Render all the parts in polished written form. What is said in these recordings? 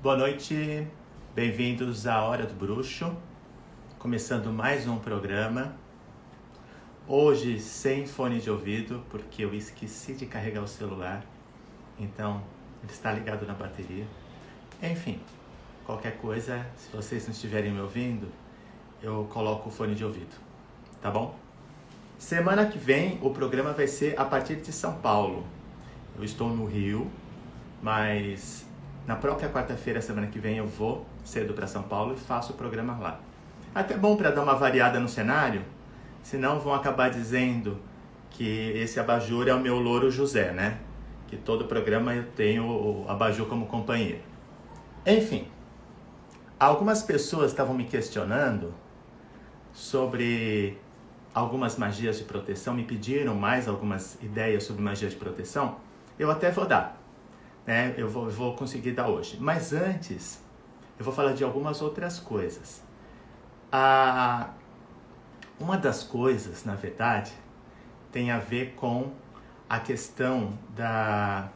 Boa noite, bem-vindos à Hora do Bruxo, começando mais um programa. Hoje sem fone de ouvido, porque eu esqueci de carregar o celular, então ele está ligado na bateria. Enfim, qualquer coisa, se vocês não estiverem me ouvindo, eu coloco o fone de ouvido, tá bom? Semana que vem o programa vai ser a partir de São Paulo. Eu estou no Rio, mas na própria quarta-feira, semana que vem, eu vou cedo para São Paulo e faço o programa lá. Até bom para dar uma variada no cenário, senão vão acabar dizendo que esse abajur é o meu louro José, né? Que todo programa eu tenho o abajur como companheiro. Enfim, algumas pessoas estavam me questionando sobre algumas magias de proteção, me pediram mais algumas ideias sobre magia de proteção. Eu até vou dar. Eu vou conseguir dar hoje. Mas antes, eu vou falar de algumas outras coisas. Uma das coisas, na verdade, tem a ver com a questão da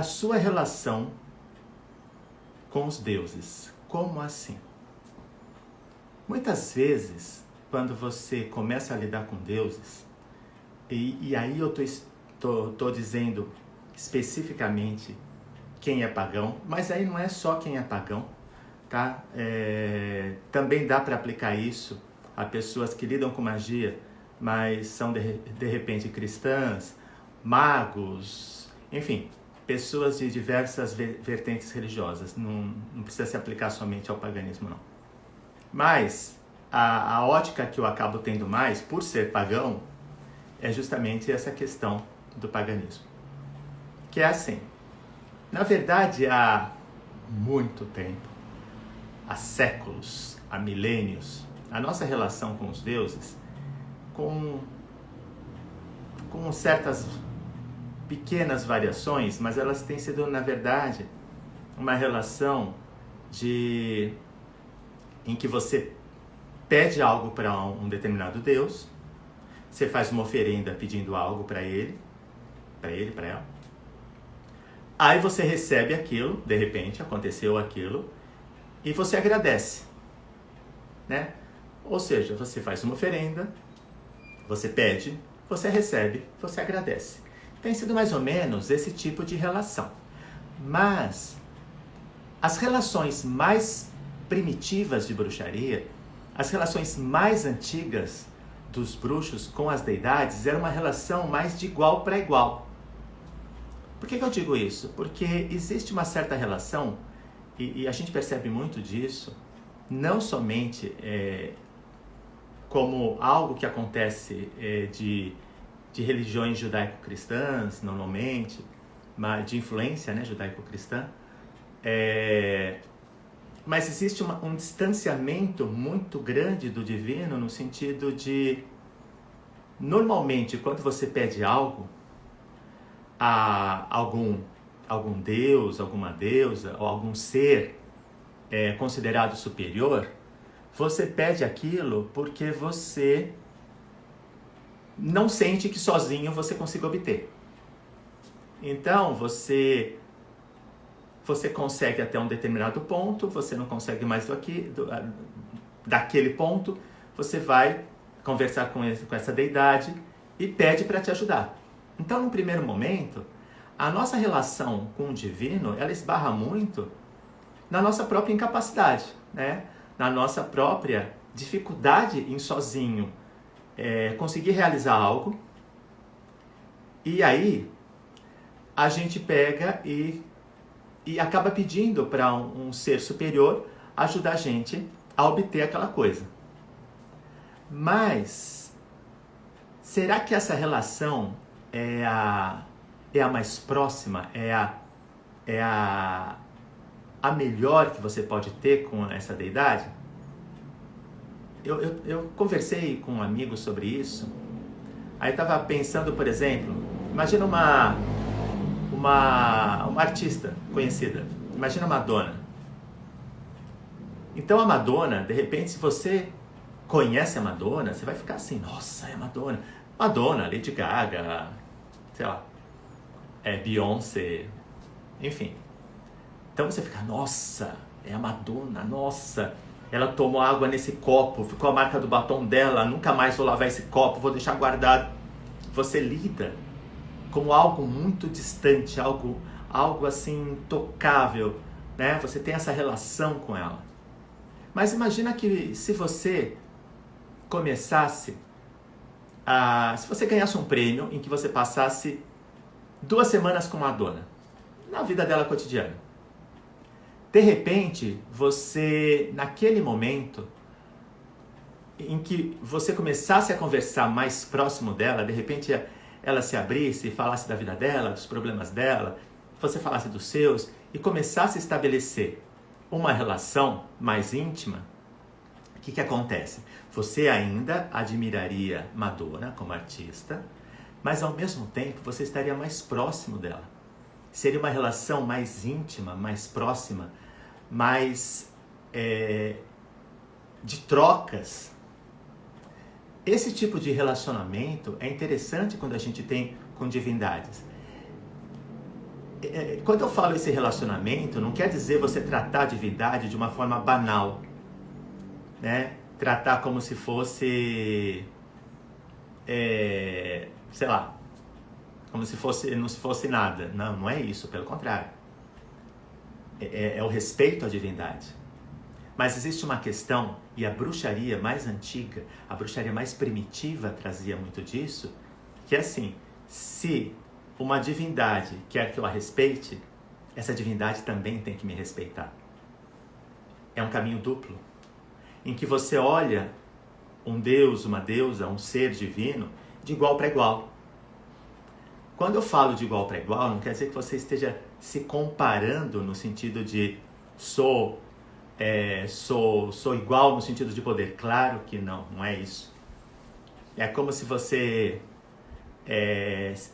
sua relação com os deuses. Como assim? Muitas vezes, quando você começa a lidar com deuses, e aí eu estou dizendo especificamente quem é pagão, mas aí não é só quem é pagão, tá? Também dá para aplicar isso a pessoas que lidam com magia, mas são de repente cristãs, magos, enfim, pessoas de diversas vertentes religiosas. Não precisa se aplicar somente ao paganismo, não. Mas a ótica que eu acabo tendo mais, por ser pagão, é justamente essa questão do paganismo. Que é assim, na verdade, há muito tempo, há séculos, há milênios, a nossa relação com os deuses, com certas pequenas variações, mas elas têm sido, na verdade, uma relação em que você pede algo para um determinado deus, você faz uma oferenda pedindo algo para ele, para ela. Aí você recebe aquilo, de repente aconteceu aquilo, e você agradece, né? Ou seja, você faz uma oferenda, você pede, você recebe, você agradece. Tem sido mais ou menos esse tipo de relação. Mas as relações mais primitivas de bruxaria, as relações mais antigas dos bruxos com as deidades, era uma relação mais de igual para igual. Por que eu digo isso? Porque existe uma certa relação, e a gente percebe muito disso, não somente como algo que acontece de religiões judaico-cristãs, normalmente, mas de influência, né, judaico-cristã, mas existe um distanciamento muito grande do divino, no sentido de, normalmente, quando você pede algo a algum deus, alguma deusa, ou algum ser considerado superior, você pede aquilo porque você não sente que sozinho você consiga obter. Então, você consegue até um determinado ponto, você não consegue mais daquele ponto, você vai conversar com essa deidade e pede para te ajudar. Então, no primeiro momento, a nossa relação com o divino, ela esbarra muito na nossa própria incapacidade, né? Na nossa própria dificuldade em sozinho conseguir realizar algo. E aí, a gente pega e acaba pedindo para um ser superior ajudar a gente a obter aquela coisa. Mas, será que essa relação é a mais próxima, é a melhor que você pode ter com essa deidade? Eu conversei com um amigo sobre isso, aí estava pensando, por exemplo, imagina uma artista conhecida, imagina a Madonna. Então a Madonna, de repente, se você conhece a Madonna, você vai ficar assim, nossa, é a Madonna. Madonna, Lady Gaga, sei lá, Beyoncé, enfim. Então você fica, nossa, é a Madonna, nossa, ela tomou água nesse copo, ficou a marca do batom dela, nunca mais vou lavar esse copo, vou deixar guardado. Você lida como algo muito distante, algo assim intocável, né? Você tem essa relação com ela. Mas imagina que se você começasse se você ganhasse um prêmio em que você passasse 2 semanas com Madonna, na vida dela cotidiana. De repente, você, naquele momento em que você começasse a conversar mais próximo dela, de repente ela se abrisse e falasse da vida dela, dos problemas dela, você falasse dos seus e começasse a estabelecer uma relação mais íntima, o que acontece? Você ainda admiraria Madonna como artista, mas ao mesmo tempo você estaria mais próximo dela. Seria uma relação mais íntima, mais próxima, mais de trocas. Esse tipo de relacionamento é interessante quando a gente tem com divindades. Quando eu falo esse relacionamento, não quer dizer você tratar a divindade de uma forma banal, né? Tratar como se fosse, sei lá, como se não fosse nada. Não, não é isso, pelo contrário. É o respeito à divindade. Mas existe uma questão, e a bruxaria mais antiga, a bruxaria mais primitiva trazia muito disso, que é assim, se uma divindade quer que eu a respeite, essa divindade também tem que me respeitar. É um caminho duplo, em que você olha um deus, uma deusa, um ser divino, de igual para igual. Quando eu falo de igual para igual, não quer dizer que você esteja se comparando no sentido de sou igual no sentido de poder. Claro que não, não é isso. É como se você,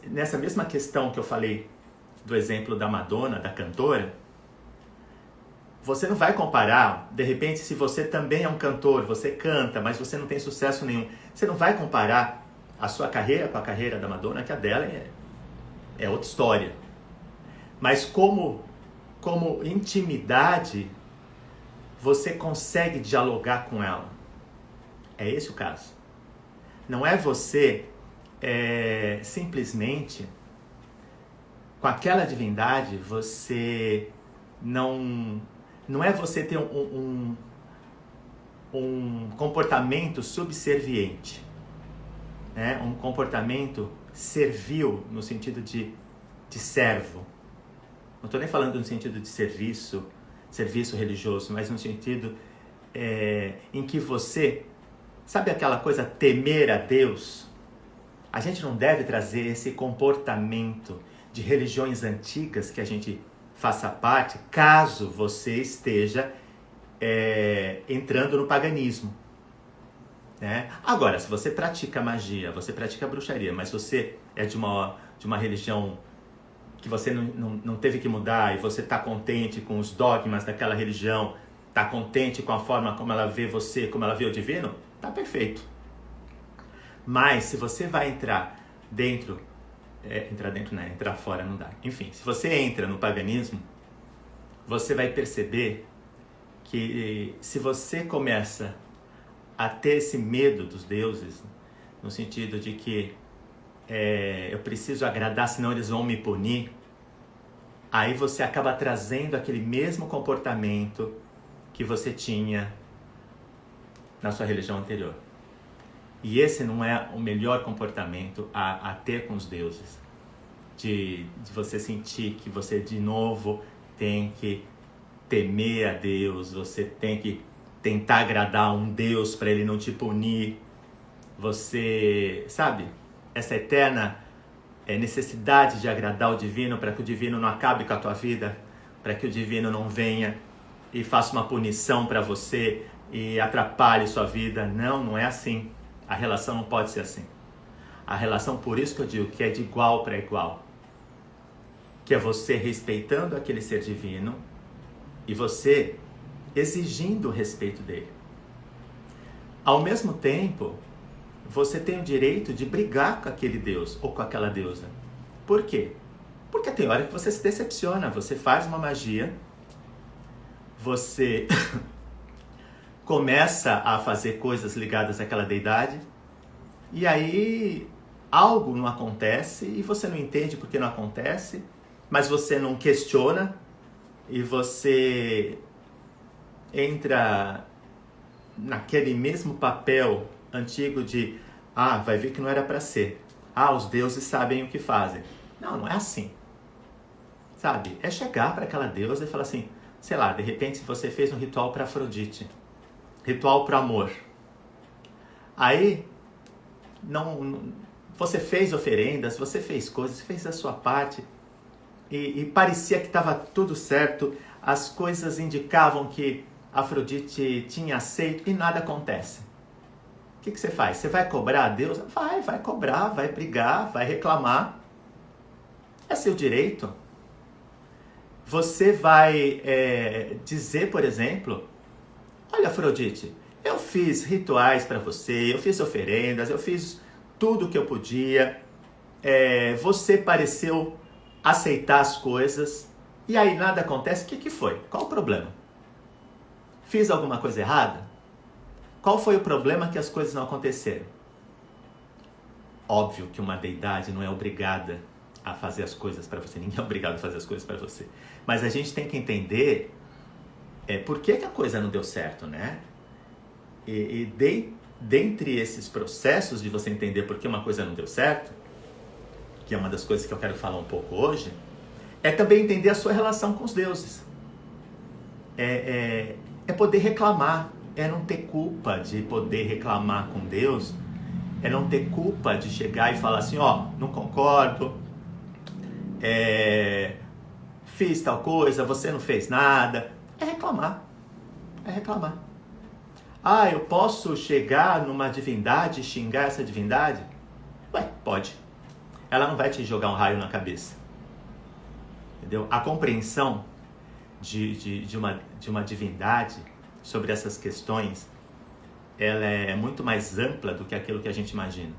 nessa mesma questão que eu falei do exemplo da Madonna, da cantora, você não vai comparar, de repente, se você também é um cantor, você canta, mas você não tem sucesso nenhum, você não vai comparar a sua carreira com a carreira da Madonna, que a dela é outra história. Mas como intimidade, você consegue dialogar com ela. É esse o caso. Não é você simplesmente, com aquela divindade, você não é você ter um comportamento subserviente, né? Um comportamento servil, no sentido de servo. Não estou nem falando no sentido de serviço religioso, mas no sentido em que você, sabe aquela coisa, temer a Deus? A gente não deve trazer esse comportamento de religiões antigas que a gente faça parte, caso você esteja entrando no paganismo, né? Agora, se você pratica magia, você pratica bruxaria, mas você é de uma religião que você não teve que mudar e você está contente com os dogmas daquela religião, está contente com a forma como ela vê você, como ela vê o divino, tá perfeito. Mas se você vai entrar fora não dá. Enfim, se você entra no paganismo, você vai perceber que se você começa a ter esse medo dos deuses, no sentido de que eu preciso agradar, senão eles vão me punir, aí você acaba trazendo aquele mesmo comportamento que você tinha na sua religião anterior. E esse não é o melhor comportamento a ter com os deuses. De você sentir que você de novo tem que temer a Deus, você tem que tentar agradar um Deus para ele não te punir. Você, sabe, essa eterna necessidade de agradar o divino para que o divino não acabe com a tua vida, para que o divino não venha e faça uma punição para você e atrapalhe sua vida. Não, não é assim. A relação não pode ser assim. A relação, por isso que eu digo que é de igual para igual. Que é você respeitando aquele ser divino e você exigindo o respeito dele. Ao mesmo tempo, você tem o direito de brigar com aquele Deus ou com aquela deusa. Por quê? Porque tem hora que você se decepciona, você faz uma magia, você começa a fazer coisas ligadas àquela deidade, e aí algo não acontece e você não entende por que não acontece, mas você não questiona e você entra naquele mesmo papel antigo de vai ver que não era para ser. Os deuses sabem o que fazem. Não, não é assim. Sabe? É chegar para aquela deusa e falar assim, sei lá, de repente você fez um ritual para Afrodite, ritual para amor. Aí você fez oferendas, você fez coisas, você fez a sua parte e parecia que estava tudo certo, as coisas indicavam que Afrodite tinha aceito e nada acontece. O que você faz? Você vai cobrar a Deus? Vai cobrar, vai brigar, vai reclamar. É seu direito. Você vai dizer, por exemplo, olha, Afrodite, eu fiz rituais para você, eu fiz oferendas, eu fiz tudo o que eu podia, você pareceu aceitar as coisas, e aí nada acontece, o que foi? Qual o problema? Fiz alguma coisa errada? Qual foi o problema que as coisas não aconteceram? Óbvio que uma deidade não é obrigada a fazer as coisas para você, ninguém é obrigado a fazer as coisas para você, mas a gente tem que entender por que a coisa não deu certo, né? Dentre esses processos de você entender por que uma coisa não deu certo, que é uma das coisas que eu quero falar um pouco hoje, é também entender a sua relação com os deuses. É poder reclamar, é não ter culpa de poder reclamar com Deus, é não ter culpa de chegar e falar assim, não concordo, fiz tal coisa, você não fez nada. É reclamar. Eu posso chegar numa divindade e xingar essa divindade? Pode. Ela não vai te jogar um raio na cabeça. Entendeu? A compreensão de uma divindade sobre essas questões, ela é muito mais ampla do que aquilo que a gente imagina.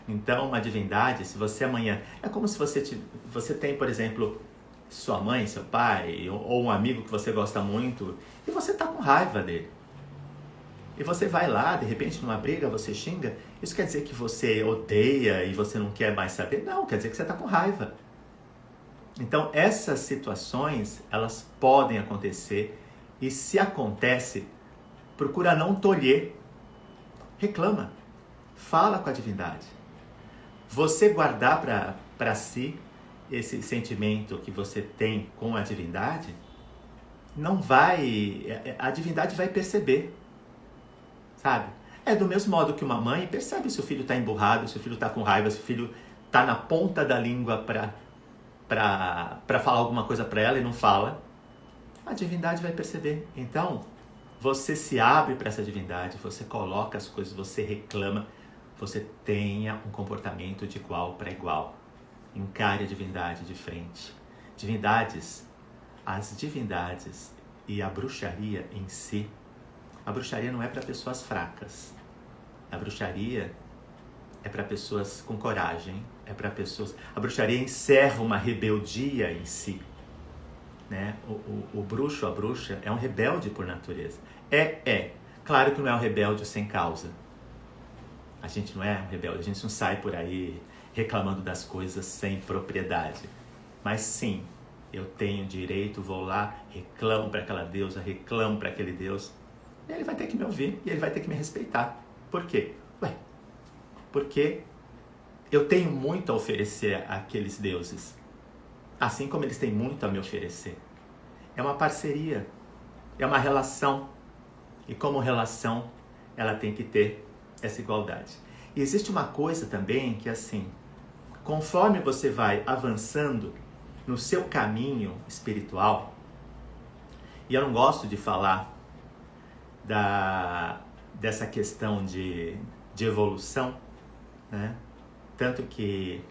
Então, uma divindade, se você amanhã... É como se você tem, por exemplo, sua mãe, seu pai, ou um amigo que você gosta muito, e você está com raiva dele. E você vai lá, de repente, numa briga, você xinga. Isso quer dizer que você odeia e você não quer mais saber? Não, quer dizer que você está com raiva. Então, essas situações, elas podem acontecer. E se acontece, procura não tolher. Reclama. Fala com a divindade. Você guardar para si esse sentimento que você tem com a divindade, não vai... A divindade vai perceber. Sabe? É do mesmo modo que uma mãe percebe se o filho está emburrado, se o filho está com raiva, se o filho está na ponta da língua para falar alguma coisa para ela e não fala. A divindade vai perceber. Então, você se abre para essa divindade, você coloca as coisas, você reclama, você tenha um comportamento de igual para igual. Encare a divindade de frente. As divindades e a bruxaria em si, a bruxaria não é para pessoas fracas. A bruxaria é para pessoas com coragem, é para pessoas... A bruxaria encerra uma rebeldia em si. Né? O bruxo, a bruxa, é um rebelde por natureza. Claro que não é um rebelde sem causa. A gente não é um rebelde, a gente não sai por aí reclamando das coisas sem propriedade. Mas sim, eu tenho direito, vou lá, reclamo para aquela deusa, reclamo para aquele deus. E ele vai ter que me ouvir e ele vai ter que me respeitar. Por quê? Porque eu tenho muito a oferecer àqueles deuses, assim como eles têm muito a me oferecer. É uma parceria, é uma relação. E como relação, ela tem que ter essa igualdade. E existe uma coisa também que, assim, conforme você vai avançando no seu caminho espiritual, e eu não gosto de falar dessa questão de evolução, né? Tanto que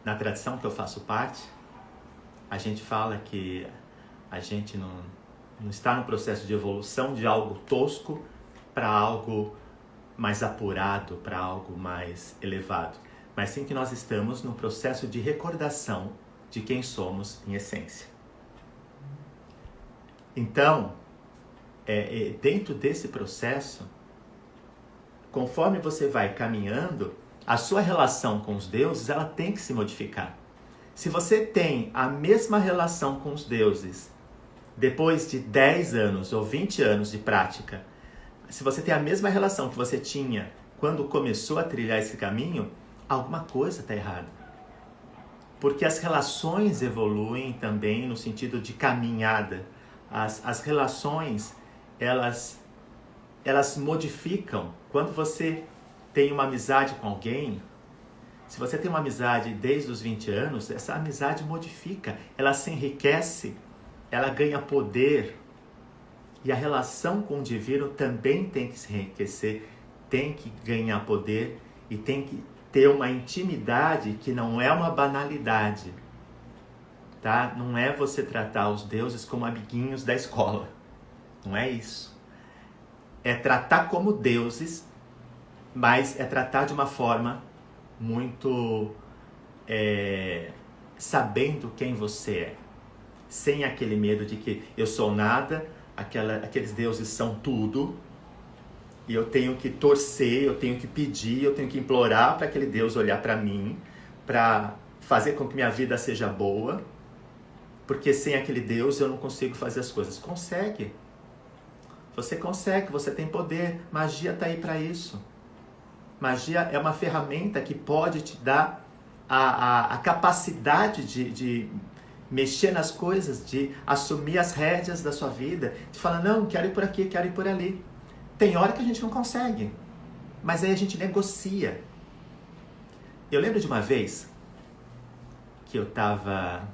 na tradição que eu faço parte, a gente fala que a gente não está no processo de evolução de algo tosco para algo mais apurado, para algo mais elevado. mas sim que nós estamos no processo de recordação de quem somos em essência. Então, dentro desse processo, conforme você vai caminhando, a sua relação com os deuses, ela tem que se modificar. Se você tem a mesma relação com os deuses depois de 10 anos ou 20 anos de prática, se você tem a mesma relação que você tinha quando começou a trilhar esse caminho, alguma coisa está errada. Porque as relações evoluem também no sentido de caminhada. As relações, elas modificam. Quando você tem uma amizade com alguém, se você tem uma amizade desde os 20 anos, essa amizade modifica, ela se enriquece, ela ganha poder. E a relação com o divino também tem que se enriquecer, tem que ganhar poder e tem que ter uma intimidade que não é uma banalidade. Tá? Não é você tratar os deuses como amiguinhos da escola. Não é isso. É tratar como deuses, mas é tratar de uma forma muito sabendo quem você é. Sem aquele medo de que eu sou nada, aqueles deuses são tudo, e eu tenho que torcer, eu tenho que pedir, eu tenho que implorar para aquele Deus olhar para mim, para fazer com que minha vida seja boa, porque sem aquele Deus eu não consigo fazer as coisas. Consegue. Você consegue, você tem poder. Magia está aí para isso. Magia é uma ferramenta que pode te dar a capacidade de mexer nas coisas, de assumir as rédeas da sua vida, de falar, não, quero ir por aqui, quero ir por ali. Tem hora que a gente não consegue, mas aí a gente negocia. Eu lembro de uma vez que eu estava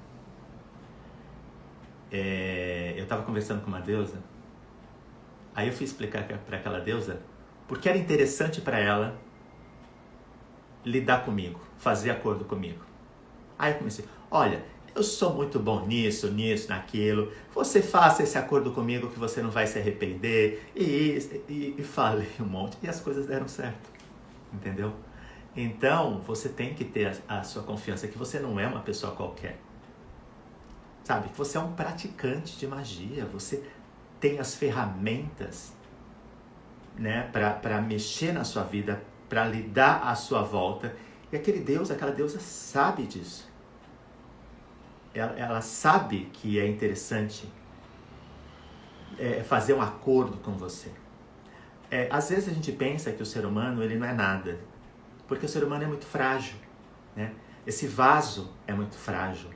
conversando com uma deusa, aí eu fui explicar para aquela deusa porque era interessante para ela lidar comigo, fazer acordo comigo. Aí eu comecei, olha, eu sou muito bom nisso, naquilo, você faça esse acordo comigo que você não vai se arrepender, e falei um monte, e as coisas deram certo, entendeu? Então, você tem que ter a sua confiança que você não é uma pessoa qualquer, sabe? Que você é um praticante de magia, você tem as ferramentas, né, para mexer na sua vida, para lidar à sua volta, e aquele Deus, aquela deusa sabe disso. Ela sabe que é interessante fazer um acordo com você. Às vezes a gente pensa que o ser humano ele não é nada, porque o ser humano é muito frágil, né? Esse vaso é muito frágil,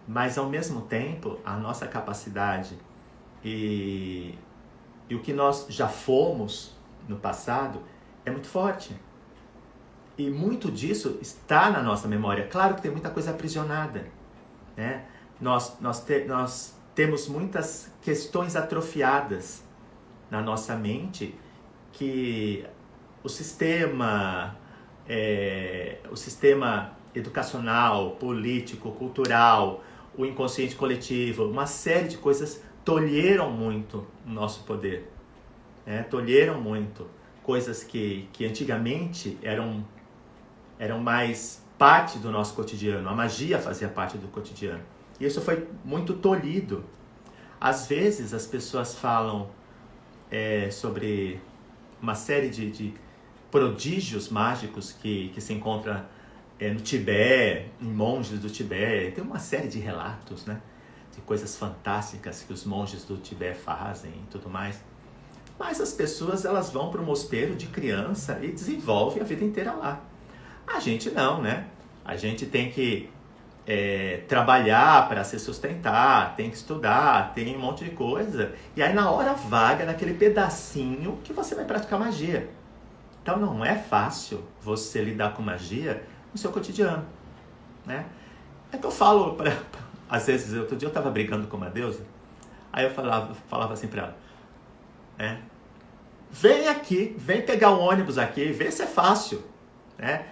mas ao mesmo tempo a nossa capacidade e o que nós já fomos no passado é muito forte. E muito disso está na nossa memória. Claro que tem muita coisa aprisionada, né? Nós temos muitas questões atrofiadas na nossa mente que o sistema educacional, político, cultural, o inconsciente coletivo, uma série de coisas tolheram muito o nosso poder, né? Tolheram muito coisas que antigamente eram mais parte do nosso cotidiano. A magia fazia parte do cotidiano. E isso foi muito tolhido. Às vezes as pessoas falam sobre uma série de prodígios mágicos que se encontra no Tibete, em monges do Tibete. Tem uma série de relatos, né, de coisas fantásticas que os monges do Tibete fazem e tudo mais. Mas as pessoas elas vão para o mosteiro de criança e desenvolvem a vida inteira lá. A gente não, né? A gente tem que trabalhar para se sustentar, tem que estudar, tem um monte de coisa. E aí na hora vaga, naquele pedacinho que você vai praticar magia. Então não é fácil você lidar com magia no seu cotidiano, né? É que eu falo, às vezes, outro dia eu estava brigando com uma deusa, aí eu falava assim para ela, vem aqui, vem pegar um ônibus aqui, vê se é fácil.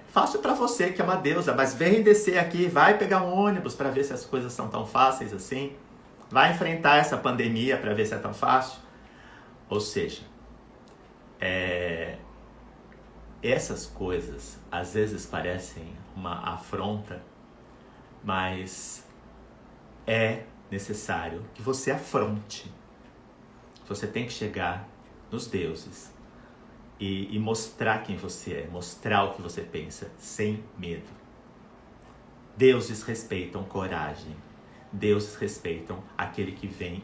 Fácil para você que é uma deusa, mas vem descer aqui, vai pegar um ônibus para ver se as coisas são tão fáceis assim, vai enfrentar essa pandemia para ver se é tão fácil. Ou seja, essas coisas às vezes parecem uma afronta, mas é necessário que você afronte. Você tem que chegar nos deuses e mostrar quem você é, mostrar o que você pensa, sem medo. Deuses respeitam coragem. Deuses respeitam aquele que vem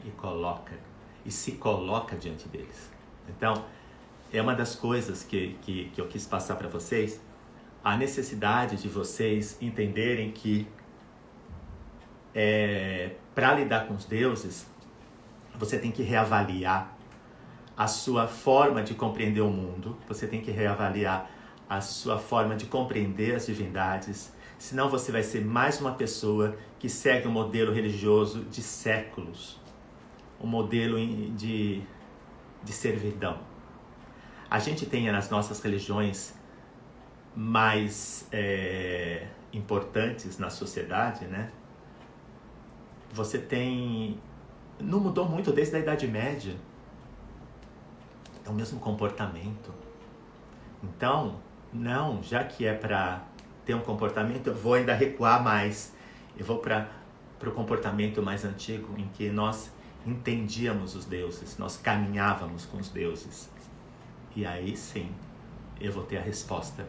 e se coloca diante deles. Então, é uma das coisas que eu quis passar para vocês, a necessidade de vocês entenderem que para lidar com os deuses, você tem que reavaliar a sua forma de compreender o mundo, você tem que reavaliar a sua forma de compreender as divindades, senão você vai ser mais uma pessoa que segue um modelo religioso de séculos, um modelo de servidão. A gente tem nas nossas religiões mais importantes na sociedade, né? Você tem... Não mudou muito desde a Idade Média. É o mesmo comportamento. Então, não, já que é para ter um comportamento, eu vou ainda recuar mais. Eu vou para o comportamento mais antigo, em que nós entendíamos os deuses, nós caminhávamos com os deuses. E aí sim, eu vou ter a resposta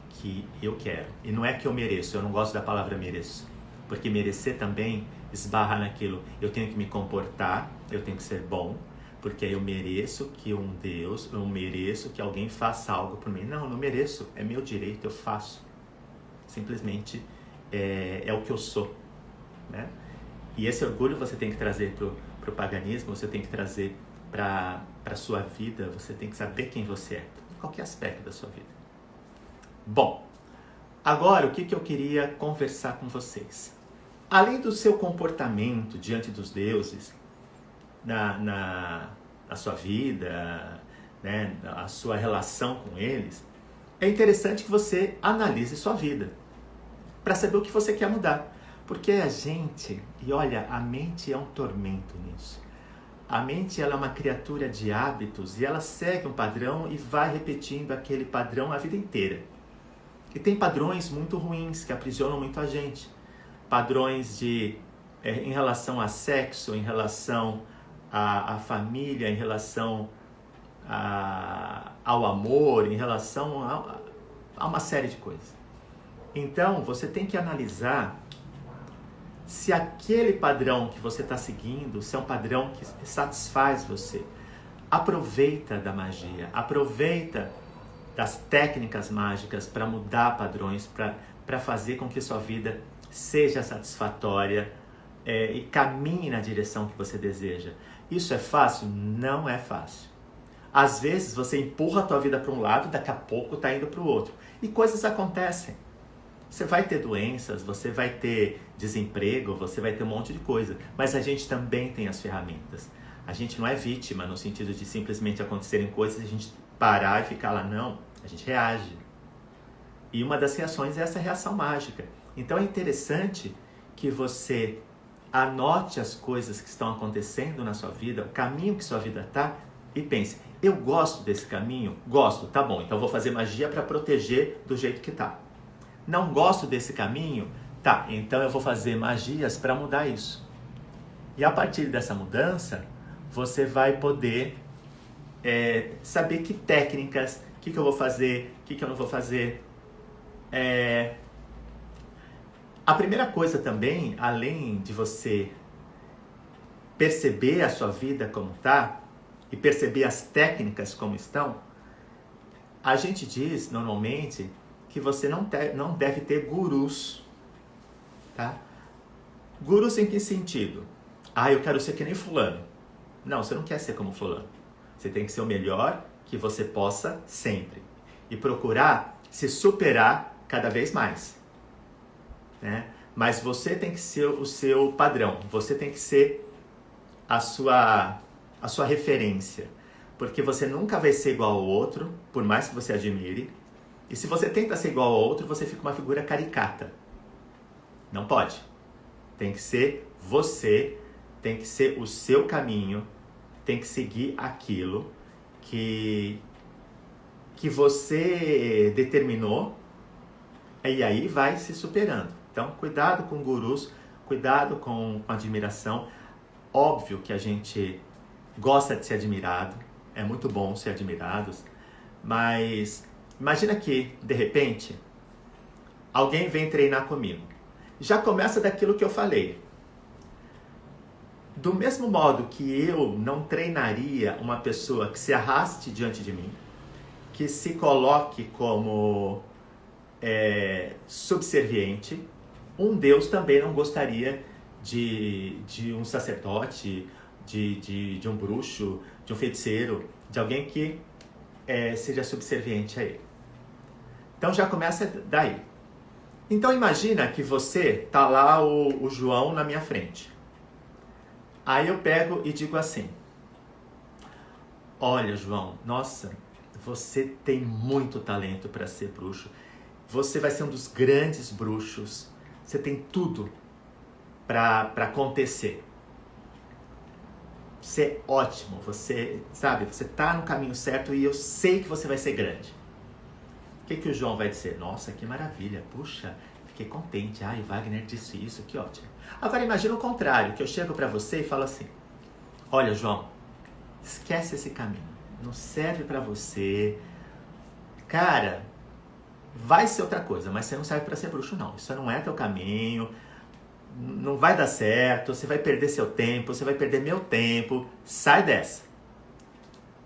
que eu quero. E não é que eu mereço, eu não gosto da palavra mereço. Porque merecer também esbarra naquilo, eu tenho que me comportar, eu tenho que ser bom, porque eu mereço que um Deus, eu mereço que alguém faça algo por mim. Não, eu não mereço, é meu direito, eu faço. Simplesmente é o que eu sou, né? E esse orgulho você tem que trazer pro paganismo, você tem que trazer para a sua vida, você tem que saber quem você é, em qualquer aspecto da sua vida. Bom, agora o que eu queria conversar com vocês? Além do seu comportamento diante dos deuses, na sua vida, né, a sua relação com eles, é interessante que você analise sua vida para saber o que você quer mudar. Porque a gente, e olha, a mente é um tormento nisso. A mente, ela é uma criatura de hábitos e ela segue um padrão e vai repetindo aquele padrão a vida inteira. E tem padrões muito ruins que aprisionam muito a gente. Padrões em relação a sexo, em relação à família, em relação ao amor, em relação a uma série de coisas. Então, você tem que analisar se aquele padrão que você está seguindo, se é um padrão que satisfaz você. Aproveita da magia, aproveita das técnicas mágicas para mudar padrões, para fazer com que sua vida seja satisfatória e caminhe na direção que você deseja. Isso é fácil? Não é fácil. Às vezes você empurra a tua vida para um lado, daqui a pouco está indo para o outro. E coisas acontecem. Você vai ter doenças, você vai ter desemprego, você vai ter um monte de coisa. Mas a gente também tem as ferramentas. A gente não é vítima no sentido de simplesmente acontecerem coisas e a gente parar e ficar lá. Não, a gente reage. E uma das reações é essa reação mágica. Então é interessante que você anote as coisas que estão acontecendo na sua vida, o caminho que sua vida está, e pense, eu gosto desse caminho? Gosto, tá bom, então eu vou fazer magia para proteger do jeito que tá. Não gosto desse caminho? Tá, então eu vou fazer magias para mudar isso. E a partir dessa mudança, você vai poder saber que técnicas, o que eu vou fazer, o que eu não vou fazer. A primeira coisa também, além de você perceber a sua vida como está e perceber as técnicas como estão, a gente diz normalmente que você não deve ter gurus, tá? Gurus em que sentido? Eu quero ser que nem fulano. Não, você não quer ser como fulano. Você tem que ser o melhor que você possa sempre. E procurar se superar cada vez mais, né? Mas você tem que ser o seu padrão. Você tem que ser a sua referência. Porque você nunca vai ser igual ao outro, por mais que você admire. E se você tenta ser igual ao outro, você fica uma figura caricata. Não pode. Tem que ser você, tem que ser o seu caminho, tem que seguir aquilo que que você determinou, e aí vai se superando. Então, cuidado com gurus, cuidado com admiração. Óbvio que a gente gosta de ser admirado, é muito bom ser admirados, mas imagina que, de repente, alguém vem treinar comigo. Já começa daquilo que eu falei. Do mesmo modo que eu não treinaria uma pessoa que se arraste diante de mim, que se coloque como subserviente, um Deus também não gostaria de um sacerdote, de um bruxo, de um feiticeiro, de alguém que seja subserviente a ele. Então já começa daí. Então imagina que você tá lá o João na minha frente. Aí eu pego e digo assim: olha, João, nossa, você tem muito talento para ser bruxo. Você vai ser um dos grandes bruxos. Você tem tudo para acontecer. Você é ótimo, você, sabe, você tá no caminho certo e eu sei que você vai ser grande. O que o João vai dizer? Nossa, que maravilha, puxa, fiquei contente. Ai, Wagner disse isso, que ótimo. Agora imagina o contrário, que eu chego para você e falo assim: olha, João, esquece esse caminho, não serve para você. Cara, vai ser outra coisa, mas você não serve para ser bruxo não. Isso não é teu caminho, não vai dar certo, você vai perder seu tempo, você vai perder meu tempo, sai dessa.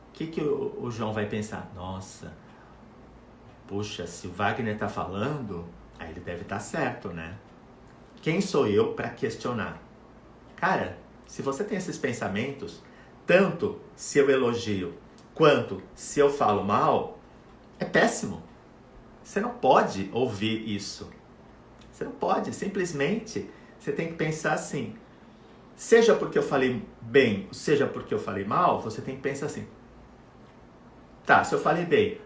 O que o João vai pensar? Nossa, puxa, se o Wagner tá falando, aí ele deve estar certo, né? Quem sou eu para questionar? Cara, se você tem esses pensamentos, tanto se eu elogio quanto se eu falo mal, é péssimo. Você não pode ouvir isso. Você não pode, simplesmente você tem que pensar assim. Seja porque eu falei bem, seja porque eu falei mal, você tem que pensar assim. Tá, se eu falei bem,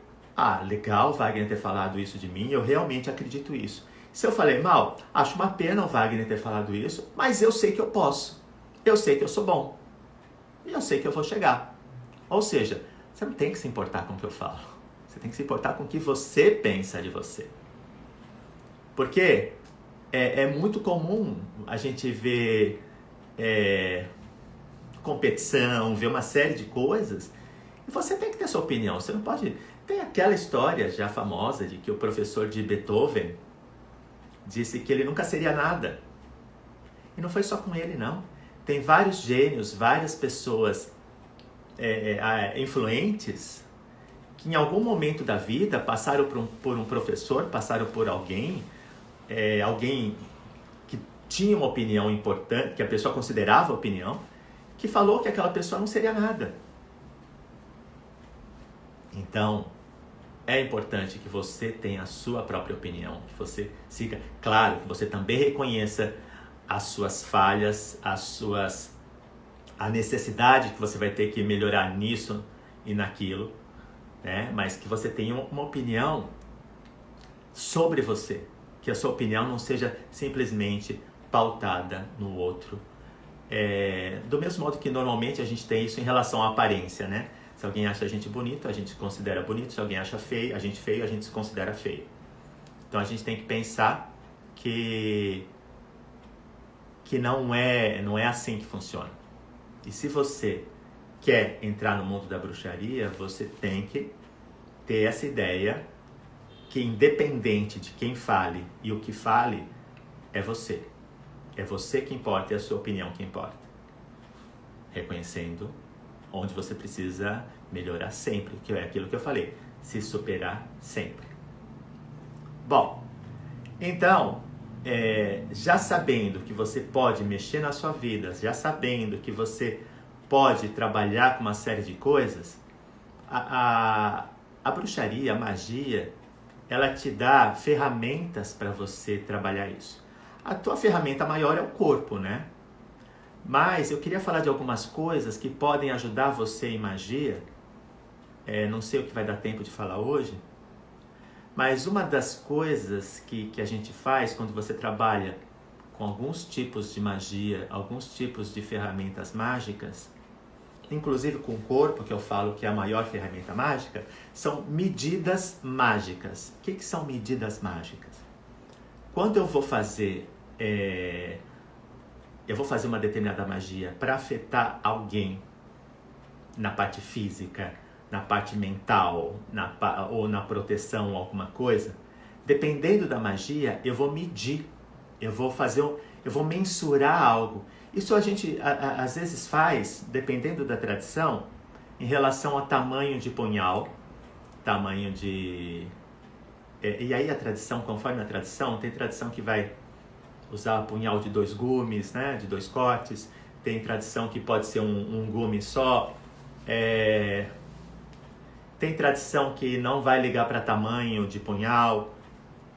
legal o Wagner ter falado isso de mim, eu realmente acredito isso. Se eu falei mal, acho uma pena o Wagner ter falado isso, mas eu sei que eu posso. Eu sei que eu sou bom. E eu sei que eu vou chegar. Ou seja, você não tem que se importar com o que eu falo. Você tem que se importar com o que você pensa de você. Porque é muito comum a gente ver competição, ver uma série de coisas, e você tem que ter sua opinião. Você não pode... Tem aquela história já famosa de que o professor de Beethoven disse que ele nunca seria nada. E não foi só com ele, não. Tem vários gênios, várias pessoas influentes que em algum momento da vida passaram por um professor, passaram por alguém que tinha uma opinião importante, que a pessoa considerava opinião, que falou que aquela pessoa não seria nada. Então, é importante que você tenha a sua própria opinião, que você siga, claro, que você também reconheça as suas falhas, a necessidade que você vai ter que melhorar nisso e naquilo, né? Mas que você tenha uma opinião sobre você, que a sua opinião não seja simplesmente pautada no outro. Do mesmo modo que normalmente a gente tem isso em relação à aparência, né? Se alguém acha a gente bonito, a gente se considera bonito. Se alguém acha feio, a gente se considera feio. Então a gente tem que pensar que não é assim que funciona. E se você quer entrar no mundo da bruxaria, você tem que ter essa ideia que independente de quem fale e o que fale, é você. É você que importa e a sua opinião que importa. Reconhecendo onde você precisa melhorar sempre, que é aquilo que eu falei, se superar sempre. Bom, então, já sabendo que você pode mexer na sua vida, já sabendo que você pode trabalhar com uma série de coisas, a bruxaria, a magia, ela te dá ferramentas para você trabalhar isso. A tua ferramenta maior é o corpo, né? Mas eu queria falar de algumas coisas que podem ajudar você em magia. Não sei o que vai dar tempo de falar hoje, mas uma das coisas que a gente faz quando você trabalha com alguns tipos de magia, alguns tipos de ferramentas mágicas, inclusive com o corpo, que eu falo que é a maior ferramenta mágica, são medidas mágicas. O que são medidas mágicas? Quando eu vou fazer uma determinada magia para afetar alguém na parte física, na parte mental, ou na proteção, alguma coisa, dependendo da magia, eu vou medir, eu vou mensurar algo. Isso a gente às vezes faz, dependendo da tradição, em relação ao tamanho de punhal, tamanho de... E aí a tradição, conforme a tradição, tem tradição que vai usar punhal de 2 gumes, né, de 2 cortes, tem tradição que pode ser um gume só, tem tradição que não vai ligar para tamanho de punhal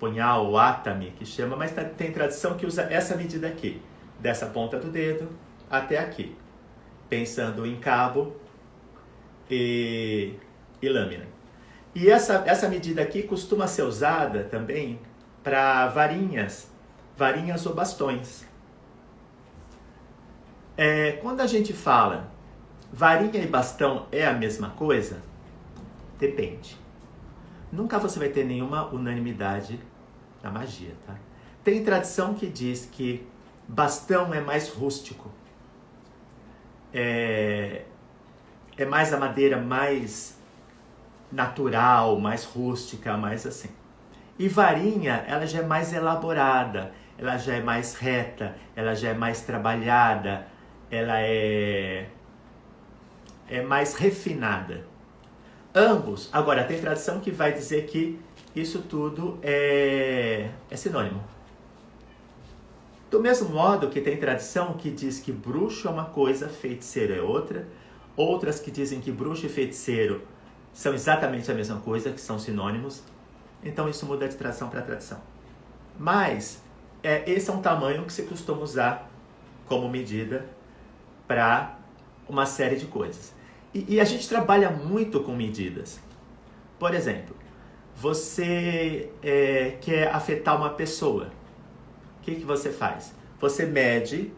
ou atame, que chama, mas tem tradição que usa essa medida aqui, dessa ponta do dedo até aqui, pensando em cabo e lâmina. E essa medida aqui costuma ser usada também para varinhas ou bastões. Quando a gente fala varinha e bastão é a mesma coisa, depende. Nunca você vai ter nenhuma unanimidade na magia, tá? Tem tradição que diz que bastão é mais rústico. É mais a madeira mais natural, mais rústica, mais assim. E varinha, ela já é mais elaborada, ela já é mais reta, ela já é mais trabalhada, ela é mais refinada. Ambos. Agora, tem tradição que vai dizer que isso tudo é sinônimo. Do mesmo modo que tem tradição que diz que bruxo é uma coisa, feiticeiro é outra. Outras que dizem que bruxo e feiticeiro são exatamente a mesma coisa, que são sinônimos. Então isso muda de tradição para tradição. Mas esse é um tamanho que se costuma usar como medida para uma série de coisas. E a gente trabalha muito com medidas. Por exemplo, você quer afetar uma pessoa. O que você faz? Você mede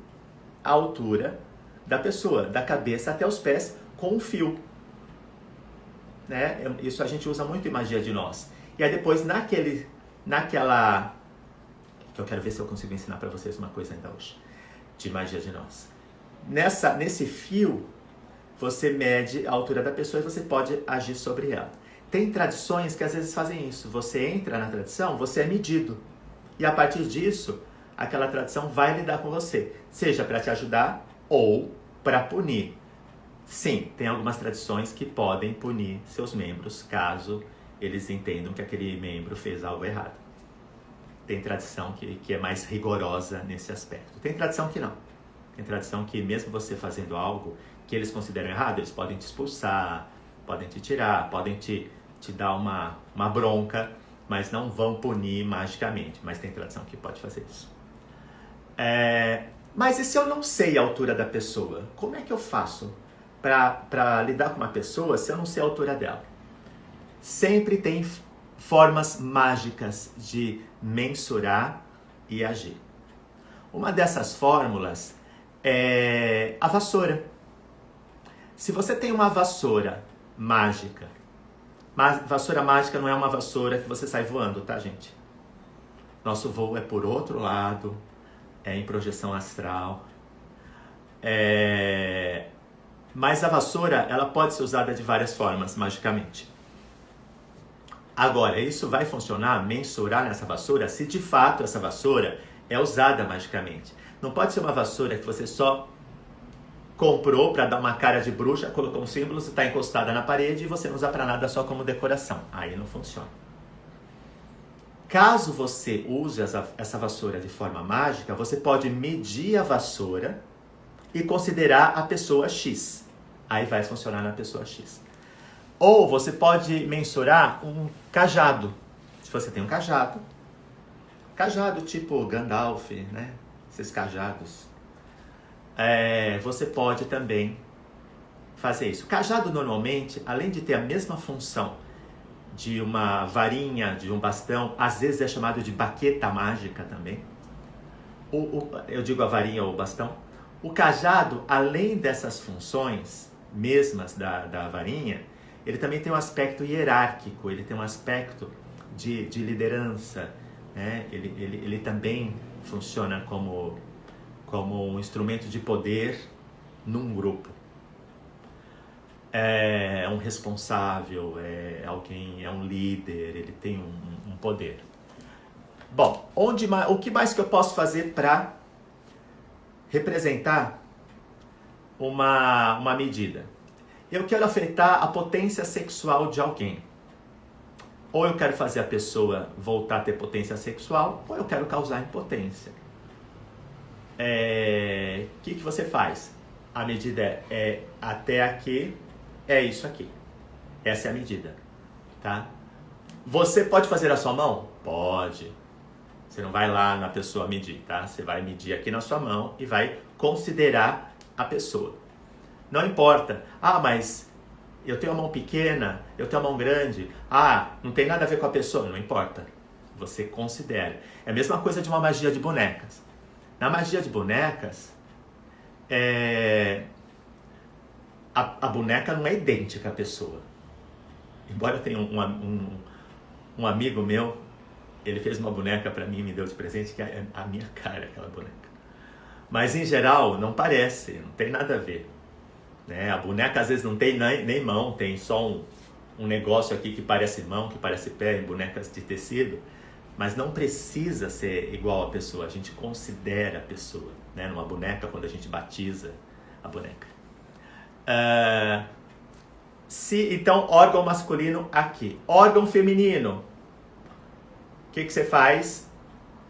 a altura da pessoa, da cabeça até os pés, com um fio. Né? Isso a gente usa muito em magia de nós. E aí depois, naquela... que eu quero ver se eu consigo ensinar para vocês uma coisa ainda hoje, de magia de nós. Nesse fio, você mede a altura da pessoa e você pode agir sobre ela. Tem tradições que às vezes fazem isso. Você entra na tradição, você é medido. E a partir disso, aquela tradição vai lidar com você. Seja para te ajudar ou para punir. Sim, tem algumas tradições que podem punir seus membros, caso eles entendam que aquele membro fez algo errado. Tem tradição que é mais rigorosa nesse aspecto. Tem tradição que não. Tem tradição que mesmo você fazendo algo que eles consideram errado, eles podem te expulsar, podem te tirar, podem te dar uma bronca, mas não vão punir magicamente. Mas tem tradição que pode fazer isso. Mas e se eu não sei a altura da pessoa? Como é que eu faço para lidar com uma pessoa se eu não sei a altura dela? Sempre tem formas mágicas de mensurar e agir. Uma dessas fórmulas é a vassoura. Se você tem uma vassoura mágica, vassoura mágica não é uma vassoura que você sai voando, tá, gente? Nosso voo é por outro lado, é em projeção astral. Mas a vassoura, ela pode ser usada de várias formas, magicamente. Agora, isso vai funcionar, mensurar nessa vassoura, se de fato essa vassoura é usada magicamente. Não pode ser uma vassoura que você só comprou para dar uma cara de bruxa, colocou um símbolo, você está encostada na parede e você não usa para nada, só como decoração. Aí não funciona. Caso você use essa vassoura de forma mágica, você pode medir a vassoura e considerar a pessoa X. Aí vai funcionar na pessoa X. Ou você pode mensurar um cajado. Se você tem um cajado tipo Gandalf, né? Esses cajados. Você pode também fazer isso. Cajado normalmente, além de ter a mesma função de uma varinha, de um bastão, às vezes é chamado de baqueta mágica também. Eu digo a varinha ou o bastão. O cajado, além dessas funções, mesmas da varinha, ele também tem um aspecto hierárquico, ele tem um aspecto de liderança, né? Ele também funciona como um instrumento de poder num grupo. É um responsável, é um líder, ele tem um poder. Bom, o que mais que eu posso fazer para representar uma medida? Eu quero afetar a potência sexual de alguém. Ou eu quero fazer a pessoa voltar a ter potência sexual, ou eu quero causar impotência. O que você faz? A medida é até aqui, é isso aqui. Essa é a medida, tá? Você pode fazer a sua mão? Pode. Você não vai lá na pessoa medir, tá? Você vai medir aqui na sua mão e vai considerar a pessoa. Não importa. Ah, mas eu tenho a mão pequena, eu tenho a mão grande. Ah, não tem nada a ver com a pessoa. Não importa. Você considera. É a mesma coisa de uma magia de bonecas. Na magia de bonecas, a boneca não é idêntica à pessoa. Embora eu tenha um amigo meu, ele fez uma boneca pra mim e me deu de presente, que é a minha cara, aquela boneca. Mas em geral, não parece, não tem nada a ver. Né? A boneca às vezes não tem nem mão, tem só um negócio aqui que parece mão, que parece pé, em bonecas de tecido. Mas não precisa ser igual a pessoa, a gente considera a pessoa, né? Numa boneca, quando a gente batiza a boneca. Então, órgão masculino aqui. Órgão feminino. O que você faz?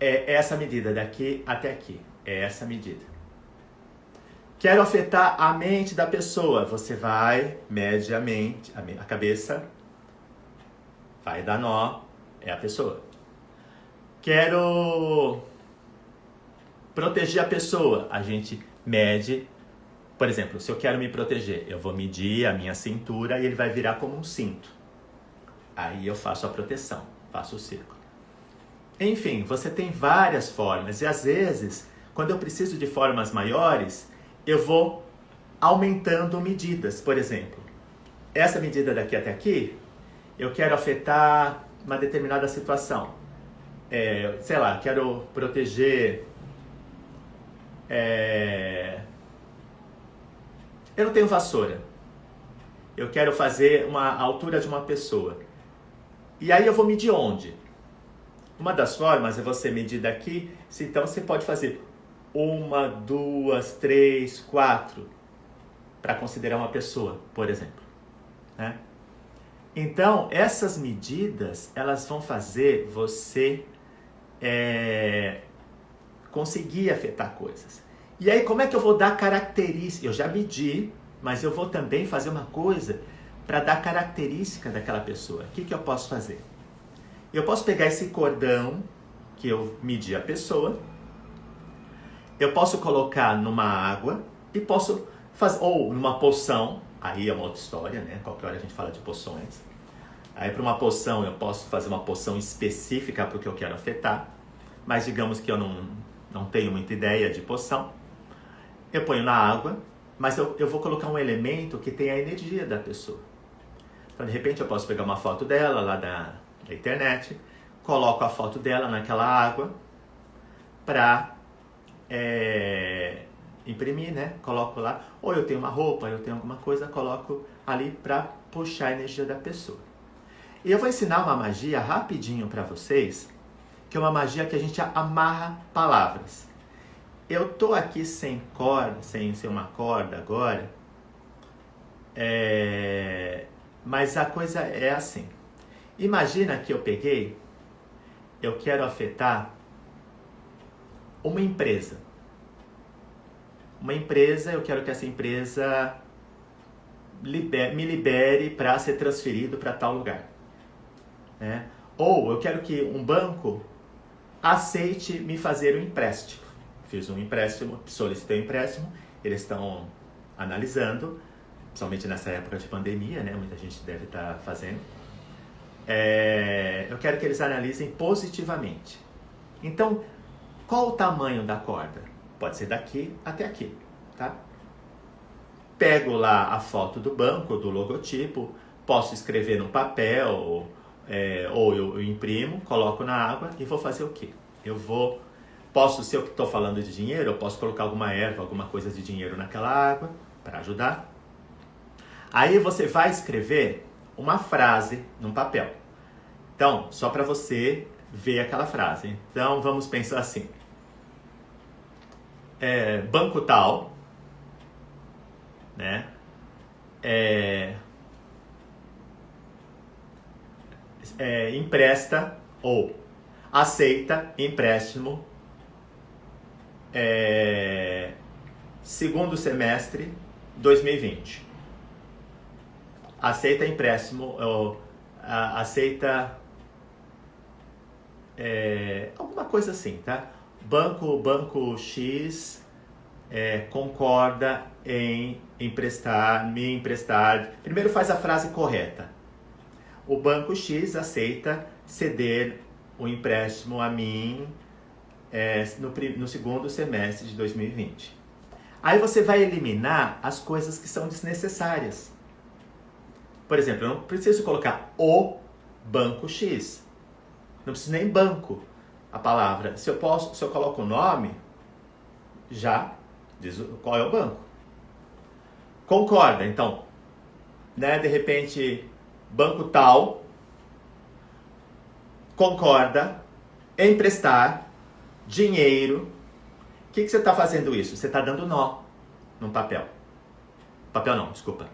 É essa medida, daqui até aqui. É essa medida. Quero afetar a mente da pessoa. Você vai, mede a mente, a cabeça, vai dar nó, é a pessoa. Quero proteger a pessoa. A gente mede, por exemplo, se eu quero me proteger, eu vou medir a minha cintura e ele vai virar como um cinto. Aí eu faço a proteção, faço o círculo. Enfim, você tem várias formas e às vezes, quando eu preciso de formas maiores, eu vou aumentando medidas. Por exemplo, essa medida daqui até aqui, eu quero afetar uma determinada situação. Sei lá, quero proteger... Eu não tenho vassoura. Eu quero fazer a altura de uma pessoa. E aí eu vou medir onde? Uma das formas é você medir daqui, então você pode fazer 1, 2, 3, 4 para considerar uma pessoa, por exemplo. Né? Então, essas medidas, elas vão fazer você conseguir afetar coisas. E aí, como é que eu vou dar característica? Eu já medi, mas eu vou também fazer uma coisa para dar característica daquela pessoa. O que eu posso fazer? Eu posso pegar esse cordão que eu medi a pessoa, eu posso colocar numa água e posso fazer, ou numa poção, aí é uma outra história, né? Qualquer hora a gente fala de poções. Aí para uma poção eu posso fazer uma poção específica para o que eu quero afetar, mas digamos que eu não tenho muita ideia de poção. Eu ponho na água, mas eu vou colocar um elemento que tem a energia da pessoa. Então de repente eu posso pegar uma foto dela lá da internet, coloco a foto dela naquela água para imprimir, né? Coloco lá, ou eu tenho uma roupa, eu tenho alguma coisa, coloco ali para puxar a energia da pessoa. E eu vou ensinar uma magia rapidinho para vocês, que é uma magia que a gente amarra palavras. Eu tô aqui sem corda, sem uma corda agora, mas a coisa é assim. Imagina que eu quero afetar uma empresa. Uma empresa, eu quero que essa empresa me libere para ser transferido para tal lugar. Né? Ou eu quero que um banco aceite me fazer um empréstimo. Fiz um empréstimo, solicitei um empréstimo, eles estão analisando, principalmente nessa época de pandemia, né? Muita gente deve estar fazendo. Eu quero que eles analisem positivamente. Então, qual o tamanho da corda? Pode ser daqui até aqui, tá? pego lá a foto do banco, do logotipo, posso escrever no papel, ou eu imprimo, coloco na água e vou fazer o quê? Se eu estou falando de dinheiro, eu posso colocar alguma erva, alguma coisa de dinheiro naquela água para ajudar. Aí você vai escrever uma frase num papel. Então, só para você ver aquela frase. Então, vamos pensar assim. Banco tal, né? Empresta ou aceita empréstimo segundo semestre 2020. Aceita empréstimo ou aceita alguma coisa assim, tá? Banco X concorda em me emprestar. Primeiro faz a frase correta. O Banco X aceita ceder o empréstimo a mim no segundo semestre de 2020. Aí você vai eliminar as coisas que são desnecessárias. Por exemplo, eu não preciso colocar o Banco X. Não preciso nem banco a palavra. Se eu coloco o nome, já diz qual é o banco. Concorda, então, né? De repente, banco tal concorda em emprestar dinheiro. O que você está fazendo isso? Você está dando nó no papel. Papel não, desculpa.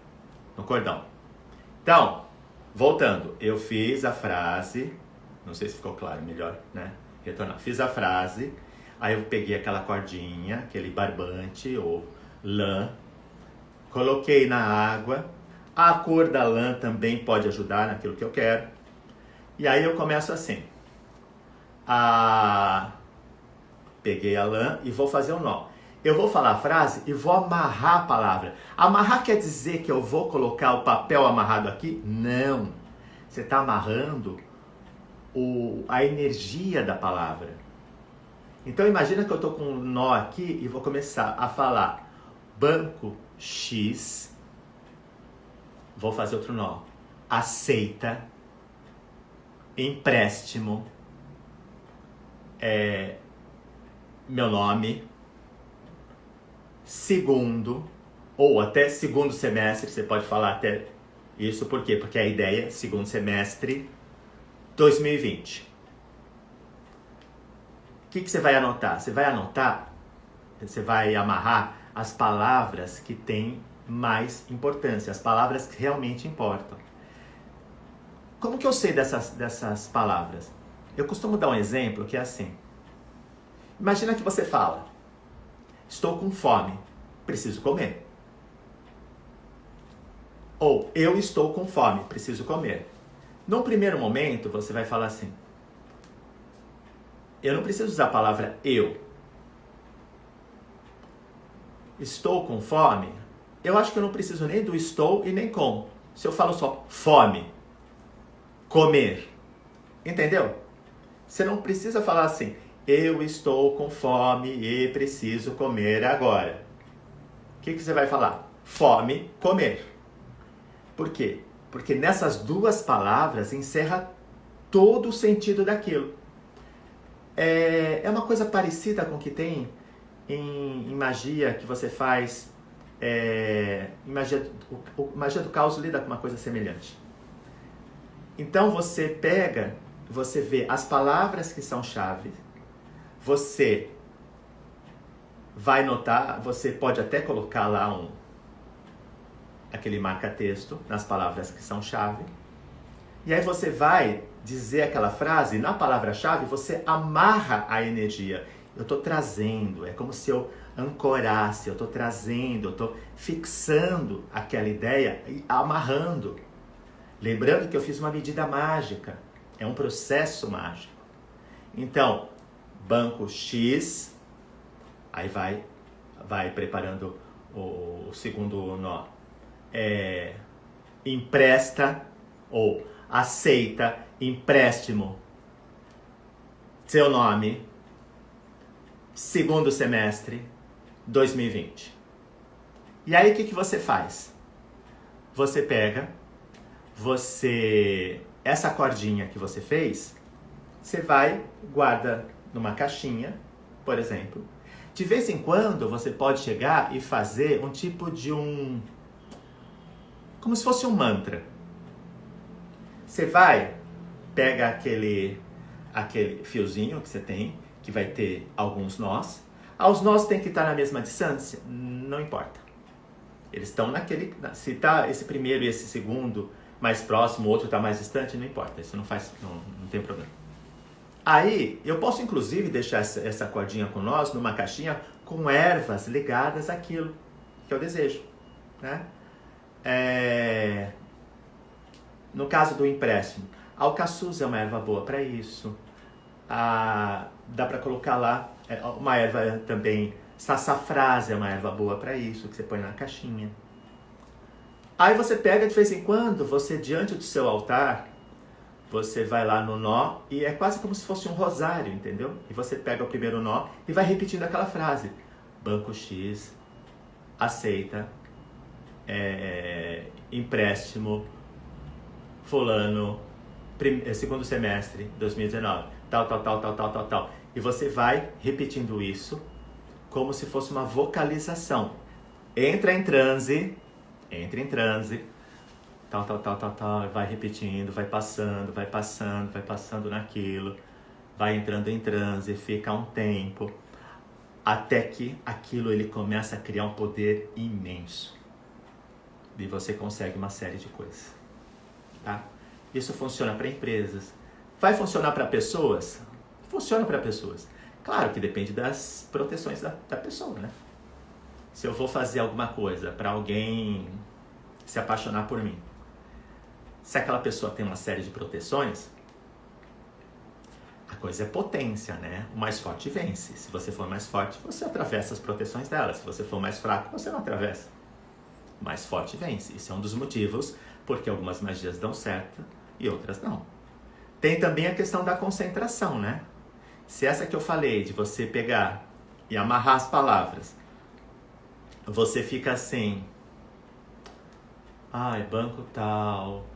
No cordão. Então, voltando. Eu fiz a frase. Não sei se ficou claro, melhor, né? Retornar. Fiz a frase. Aí eu peguei aquela cordinha, aquele barbante ou lã. Coloquei na água. A cor da lã também pode ajudar naquilo que eu quero. E aí eu começo assim. Peguei a lã e vou fazer um nó. Eu vou falar a frase e vou amarrar a palavra. Amarrar quer dizer que eu vou colocar o papel amarrado aqui? Não. Você está amarrando a energia da palavra. Então imagina que eu estou com um nó aqui e vou começar a falar Banco X. Vou fazer outro nó. Aceita empréstimo. Meu nome. Segundo, ou até segundo semestre, você pode falar até isso, por quê? Porque a ideia é segundo semestre 2020. O que você vai anotar? Você vai amarrar as palavras que têm mais importância, as palavras que realmente importam. Como que eu sei dessas palavras? Eu costumo dar um exemplo que é assim. Imagina que você fala, estou com fome, preciso comer. Ou, eu estou com fome, preciso comer. No primeiro momento, você vai falar assim, eu não preciso usar a palavra eu. Estou com fome, eu acho que eu não preciso nem do estou e nem com. Se eu falo só fome, comer, entendeu? Você não precisa falar assim, eu estou com fome e preciso comer agora. O que você vai falar? Fome, comer. Por quê? Porque nessas duas palavras encerra todo o sentido daquilo. É uma coisa parecida com o que tem em magia que você faz. Magia do caos lida com uma coisa semelhante. Então você pega, você vê as palavras que são chave. Você vai notar, você pode até colocar lá aquele marca-texto nas palavras que são chave. E aí você vai dizer aquela frase, na palavra-chave você amarra a energia. Eu estou trazendo, é como se eu ancorasse, eu estou trazendo, eu estou fixando aquela ideia e amarrando. Lembrando que eu fiz uma medida mágica, é um processo mágico. Então, Banco X, aí vai preparando o segundo nó. Empresta ou aceita empréstimo. Seu nome, segundo semestre 2020. E aí o que você faz? Você pega, essa cordinha que você fez, você vai, guarda numa caixinha, por exemplo. De vez em quando você pode chegar e fazer um tipo de como se fosse um mantra. Você vai, pega aquele fiozinho que você tem, que vai ter alguns nós. Os nós têm que estar na mesma distância? Não importa. Eles estão se está esse primeiro e esse segundo mais próximo, o outro está mais distante, não importa. Isso não tem problema. Aí, eu posso inclusive deixar essa cordinha com nós numa caixinha com ervas ligadas àquilo que eu desejo, né? No caso do empréstimo, a alcaçuz é uma erva boa para isso. Dá para colocar lá uma erva também, sassafrás é uma erva boa para isso, que você põe na caixinha. Aí você pega de vez em quando, você diante do seu altar, você vai lá no nó e é quase como se fosse um rosário, entendeu? E você pega o primeiro nó e vai repetindo aquela frase. Banco X aceita empréstimo fulano segundo semestre 2019, tal. E você vai repetindo isso como se fosse uma vocalização. Entra em transe, tal, vai repetindo, vai passando naquilo, vai entrando em transe, fica um tempo, até que aquilo ele começa a criar um poder imenso. E você consegue uma série de coisas, tá? Isso funciona para empresas. Vai funcionar para pessoas? Funciona para pessoas. Claro que depende das proteções da pessoa, né? Se eu vou fazer alguma coisa para alguém se apaixonar por mim, se aquela pessoa tem uma série de proteções, a coisa é potência, né? O mais forte vence. Se você for mais forte, você atravessa as proteções dela. Se você for mais fraco, você não atravessa. O mais forte vence. Isso é um dos motivos porque algumas magias dão certo e outras não. Tem também a questão da concentração, né? Se essa que eu falei, de você pegar e amarrar as palavras, você fica assim, banco tal,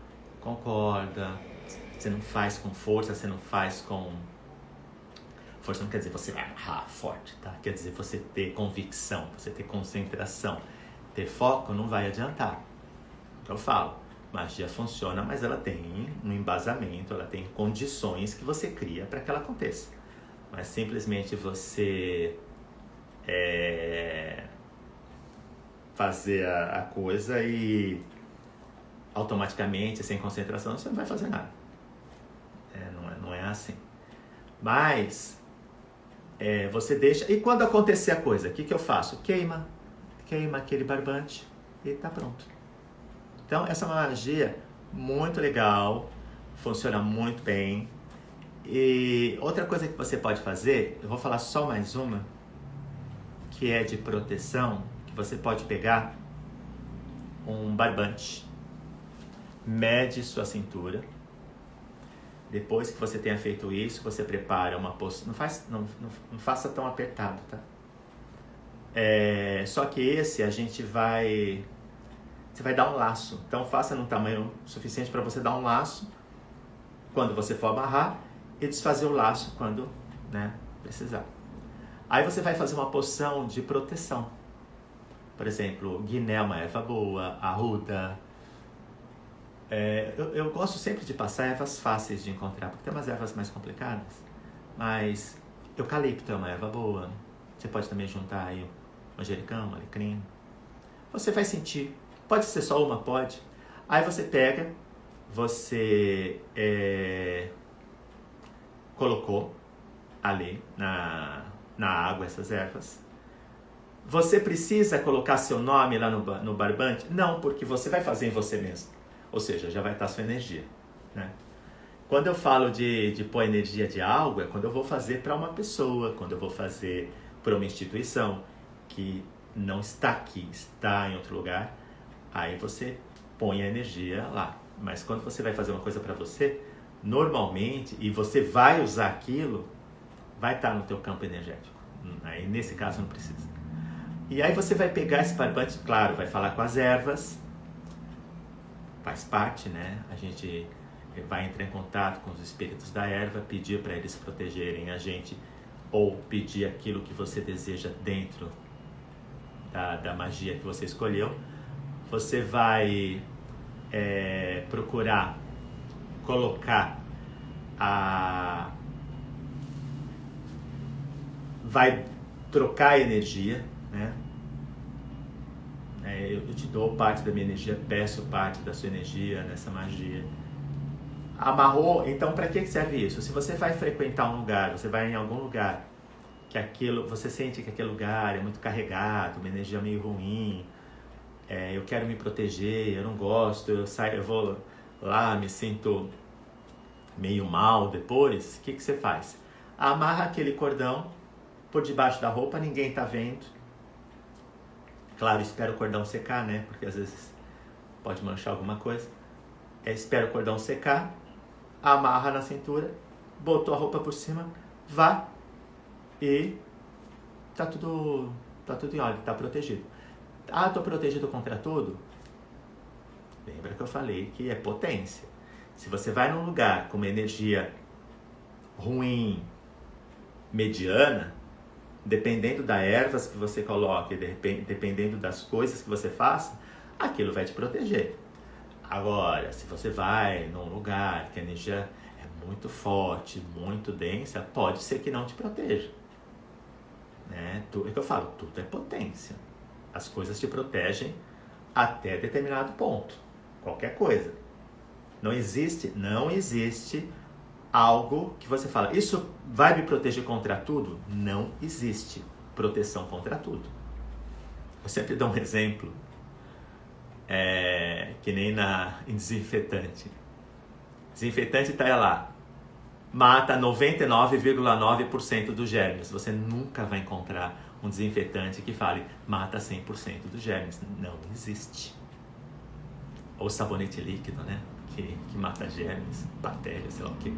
concorda, você não faz com força, você não faz com... Força não quer dizer você vai amarrar forte, tá? Quer dizer você ter convicção, você ter concentração, ter foco não vai adiantar. Eu falo, magia funciona, mas ela tem um embasamento, ela tem condições que você cria para que ela aconteça. Mas simplesmente você fazer a coisa e automaticamente, sem concentração, você não vai fazer nada. Não é assim. Mas você deixa... E quando acontecer a coisa, o que eu faço? Queima aquele barbante e tá pronto. Então, essa é uma magia muito legal, funciona muito bem. E outra coisa que você pode fazer, eu vou falar só mais uma, que é de proteção, que você pode pegar um barbante, mede sua cintura. Depois que você tenha feito isso, você prepara uma postura. Não faça tão apertado, tá? Só que esse você vai dar um laço. Então faça num tamanho suficiente para você dar um laço quando você for amarrar e desfazer o laço quando precisar. Aí você vai fazer uma poção de proteção. Por exemplo, guiné é uma erva boa, arruda. Eu gosto sempre de passar ervas fáceis de encontrar, porque tem umas ervas mais complicadas. Mas eucalipto é uma erva boa. Você pode também juntar aí manjericão, alecrim. Você vai sentir. Pode ser só uma, pode. Aí você pega, você colocou ali na água essas ervas. Você precisa colocar seu nome lá no barbante? Não, porque você vai fazer em você mesmo. Ou seja, já vai estar a sua energia, né? Quando eu falo de pôr energia de algo, é quando eu vou fazer para uma pessoa, quando eu vou fazer para uma instituição que não está aqui, está em outro lugar, aí você põe a energia lá. Mas quando você vai fazer uma coisa para você, normalmente, e você vai usar aquilo, vai estar no teu campo energético. Aí nesse caso não precisa. E aí você vai pegar esse barbante, claro, vai falar com as ervas, faz parte, né? A gente vai entrar em contato com os espíritos da erva, pedir para eles protegerem a gente, ou pedir aquilo que você deseja dentro da magia que você escolheu. Você vai procurar colocar vai trocar a energia, né? Eu te dou parte da minha energia, peço parte da sua energia nessa magia. Amarrou, então para que serve isso? Se você vai frequentar um lugar, você vai em algum lugar que você sente que aquele lugar é muito carregado, uma energia meio ruim, eu quero me proteger, eu não gosto, eu vou lá, me sinto meio mal depois, o que você faz? Amarra aquele cordão por debaixo da roupa, ninguém tá vendo. Claro, espera o cordão secar, né? Porque às vezes pode manchar alguma coisa. Espera o cordão secar, amarra na cintura, botou a roupa por cima, vá e tá tudo em ordem, tá protegido. Ah, tô protegido contra tudo? Lembra que eu falei que é potência. Se você vai num lugar com uma energia ruim, mediana, dependendo das ervas que você coloque, dependendo das coisas que você faça, aquilo vai te proteger. Agora, se você vai num lugar que a energia é muito forte, muito densa, pode ser que não te proteja. Né? É o que eu falo, tudo é potência. As coisas te protegem até determinado ponto. Qualquer coisa. Não existe algo que você fala, isso vai me proteger contra tudo? Não existe proteção contra tudo. Eu sempre dou um exemplo, que nem em desinfetante. Desinfetante tá lá, mata 99,9% dos germes. Você nunca vai encontrar um desinfetante que fale, mata 100% dos germes. Não existe. Ou sabonete líquido, né? Que mata germes, bactérias, sei lá o que.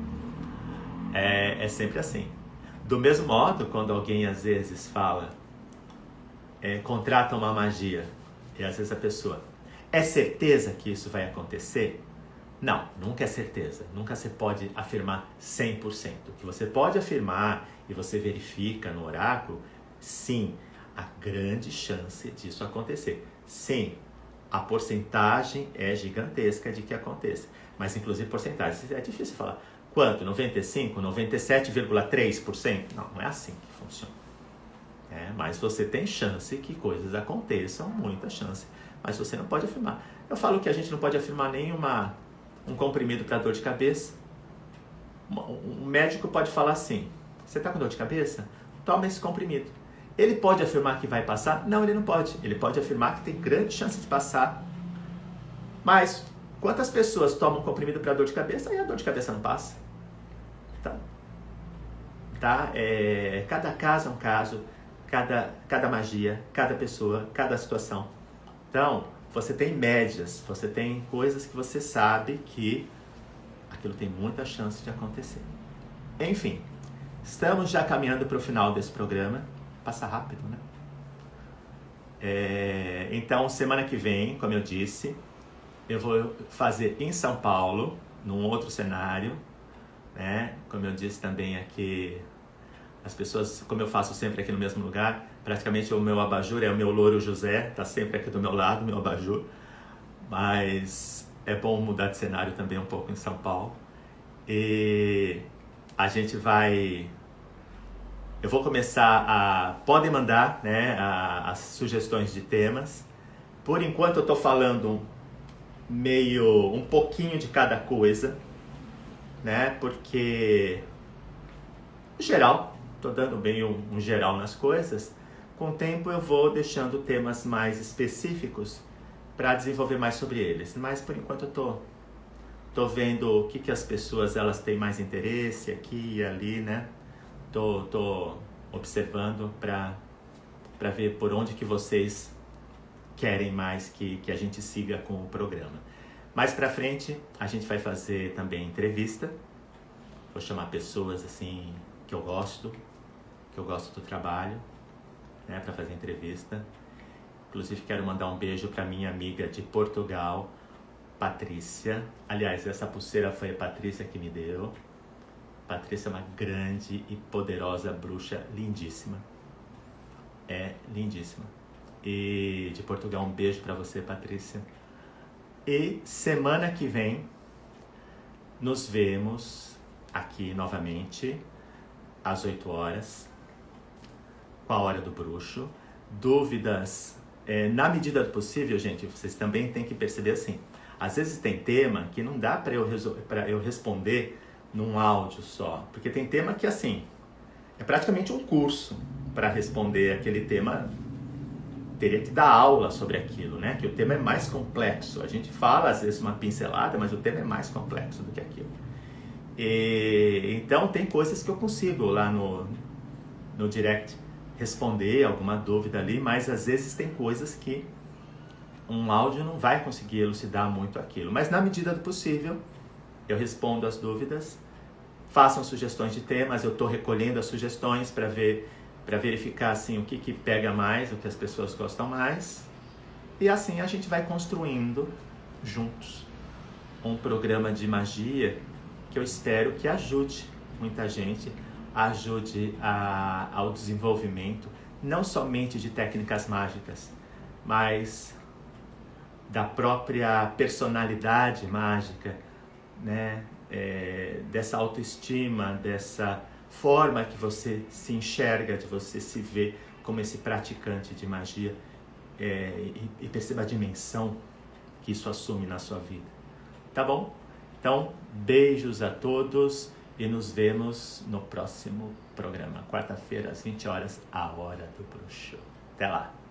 É sempre assim. Do mesmo modo, quando alguém às vezes fala, contrata uma magia, e às vezes a pessoa, é certeza que isso vai acontecer? Não, nunca é certeza. Nunca você pode afirmar 100%. O que você pode afirmar, e você verifica no oráculo, sim, a grande chance disso acontecer. Sim, a porcentagem é gigantesca de que aconteça. Mas, inclusive, porcentagem é difícil falar. Quanto? 95%? 97,3%? Não é assim que funciona. Mas você tem chance que coisas aconteçam, muita chance. Mas você não pode afirmar. Eu falo que a gente não pode afirmar nem um comprimido para dor de cabeça. Um médico pode falar assim, você está com dor de cabeça? Toma esse comprimido. Ele pode afirmar que vai passar? Não, ele não pode. Ele pode afirmar que tem grande chance de passar. Mas quantas pessoas tomam comprimido para dor de cabeça e a dor de cabeça não passa? Cada caso é um caso, cada magia, cada pessoa, cada situação. Então, você tem médias, você tem coisas que você sabe que aquilo tem muita chance de acontecer. Enfim, estamos já caminhando para o final desse programa. Passa rápido, né? Então, semana que vem, como eu disse, eu vou fazer em São Paulo, num outro cenário, né? Como eu disse também aqui, as pessoas, como eu faço sempre aqui no mesmo lugar, praticamente o meu abajur é o meu louro José, tá sempre aqui do meu lado, meu abajur. Mas é bom mudar de cenário também um pouco em São Paulo. E a gente vai... Eu vou começar podem mandar, né, as sugestões de temas. Por enquanto eu estou falando um pouquinho de cada coisa, né, porque, em geral, estou dando bem um geral nas coisas. Com o tempo eu vou deixando temas mais específicos para desenvolver mais sobre eles. Mas por enquanto eu tô vendo o que as pessoas elas têm mais interesse aqui e ali, né? Tô observando para ver por onde que vocês querem mais que a gente siga com o programa. Mais para frente a gente vai fazer também entrevista. Vou chamar pessoas assim que eu gosto do trabalho, né, para fazer entrevista. Inclusive quero mandar um beijo para minha amiga de Portugal, Patrícia. Aliás, essa pulseira foi a Patrícia que me deu. Patrícia é uma grande e poderosa bruxa, lindíssima. É lindíssima. E de Portugal, um beijo para você, Patrícia. E semana que vem nos vemos aqui novamente às 8 horas com a Hora do Bruxo. Dúvidas, na medida do possível, gente, vocês também têm que perceber assim, às vezes tem tema que não dá para eu responder num áudio só, porque tem tema que assim, é praticamente um curso para responder aquele tema. Teria que dar aula sobre aquilo, né? Que o tema é mais complexo. A gente fala às vezes uma pincelada, mas o tema é mais complexo do que aquilo. Então tem coisas que eu consigo lá no direct responder alguma dúvida ali, mas às vezes tem coisas que um áudio não vai conseguir elucidar muito aquilo. Mas na medida do possível, eu respondo as dúvidas. Façam sugestões de temas, eu estou recolhendo as sugestões para verificar assim, o que pega mais, o que as pessoas gostam mais. E assim a gente vai construindo juntos um programa de magia que eu espero que ajude muita gente, ajude ao desenvolvimento não somente de técnicas mágicas, mas da própria personalidade mágica, né? Dessa autoestima, dessa forma que você se enxerga, de você se ver como esse praticante de magia, e perceba a dimensão que isso assume na sua vida. Tá bom? Então, beijos a todos e nos vemos no próximo programa. Quarta-feira, às 20 horas, a Hora do Bruxo. Até lá!